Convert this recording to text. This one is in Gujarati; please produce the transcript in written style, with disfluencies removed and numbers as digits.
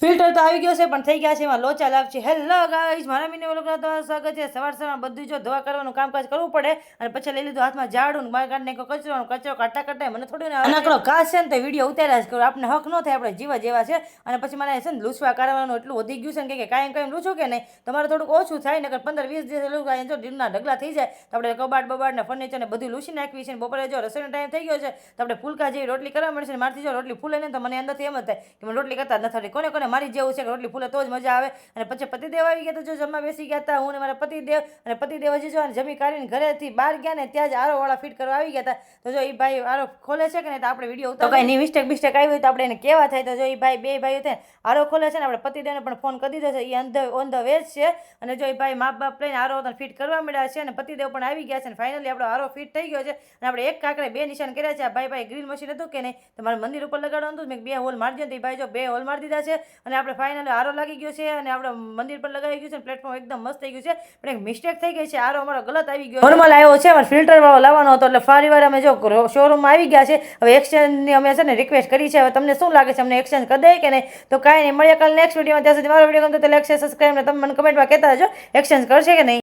ફિલ્ટર તો આવી ગયો છે પણ થઈ ગયા છે એમાં લોચા લાભ છે. હેલો ગાઈઝ, મારા મીને વ્લોગમાં તમારું સ્વાગત છે. સવારમાં બધું જો ધોવા કરવાનું કામકાજ કરવું પડે અને પછી લઈ લીધું હાથમાં ઝાડું, બહાર કાઢી નાખ્યો કચરો કાઢતા કાઢતા મને થોડું ને નાનકડો કાચ છે ને તો વિડીયો ઉતાર્યા જ કરો. આપણે હક ન થાય, આપણે જીવા જેવા છે. અને પછી મને છે ને લૂછવા કરવાનું એટલું વધી ગયું છે ને કે કાંઈ લૂછું કે નહીં, તમારે થોડુંક ઓછું થાય ને 15-20 દિવસ જો ડીમના ઢગલા થઈ જાય તો આપણે કબાટ બબાટ ને ફર્નિચર ને બધું લૂછી નાખવી છે. બપોરે જો રસોઈનો ટાઈમ થઈ ગયો છે તો આપણે ફૂલકા જેવી રોટલી કરવા મળશે. મારથી જો રોટલી ફૂલે ને તો મને અંદરથી એમ જ થાય કે મને રોટલી કરતા જ નથી. કોને કોને મારી જેવું છે કે રોટલી ફૂલે તો જ મજા આવે. અને પછી પતિદેવ આવી ગયા તો જો જમવા બેસી ગયા હતા હું ને મારા પતિદેવ હજી જો જમી કાઢીને ઘરેથી બહાર ગયા ને ત્યાં જ આરોવાળા ફિટ કરવા આવી ગયા હતા. તો જો એ ભાઈ આરો ખોલે છે કે નહીં તો આપણે વિડીયો ઉતાર કાંઈ મિસ્ટેક આવી હોય તો આપણે એને કેવા થાય. તો જો એ ભાઈ બે ભાઈઓ થાય આરો ખોલે છે ને આપણે પતિદેવને પણ ફોન કરી દીધો છે. એ ઓન ધ વે છે. અને જો એ ભાઈ મા બાપ લઈને આરો ફિટ કરવા મળ્યા છે અને પતિદેવ પણ આવી ગયા છે. અને ફાઇનલી આપણો આરો ફિટ થઈ ગયો છે. અને આપણે એક કાંકરે 2 નિશાન કર્યા છે. આ ભાઈ ગ્રીલ મશીન હતું કે નહીં તો મારે મંદિર ઉપર લગાડવાનું હતું, મેં 2 હોલ મારી દીધો. એ ભાઈ જો 2 હોલ મારી દીધા છે. અને આપણે ફાઇનલી આરો લાગી ગયો છે અને આપણે મંદિર પર લગાવી ગયું છે. પ્લેટફોર્મ એકદમ મસ્ત થઈ ગયું છે. પણ એક મિસ્ટેક થઈ ગઈ છે, આરો અમારો ગલત આવી ગયો. નોર્મલ આવ્યો છે, અમારે ફિલ્ટર વાળો લાવવાનો હતો. એટલે ફરી વાર અમે જો શોરૂમમાં આવી ગયા છે. હવે એક્સચેન્જની અમે છે ને રિક્વેસ્ટ કરી છે. હવે તમને શું લાગે છે, અમને એક્સચેન્જ કરી દે કે નહીં? તો કાંઈ નહીં, મળીએ કાલે નેક્સ્ટ વિડીયોમાં. ત્યાં સુધી મારો વિડીયો ગમતો તો લાઈક, શેર, સબસ્ક્રાઈબ ને તમે મને કમેન્ટમાં કહેતા રહેજો એક્સચેન્જ કરશે કે નહીં.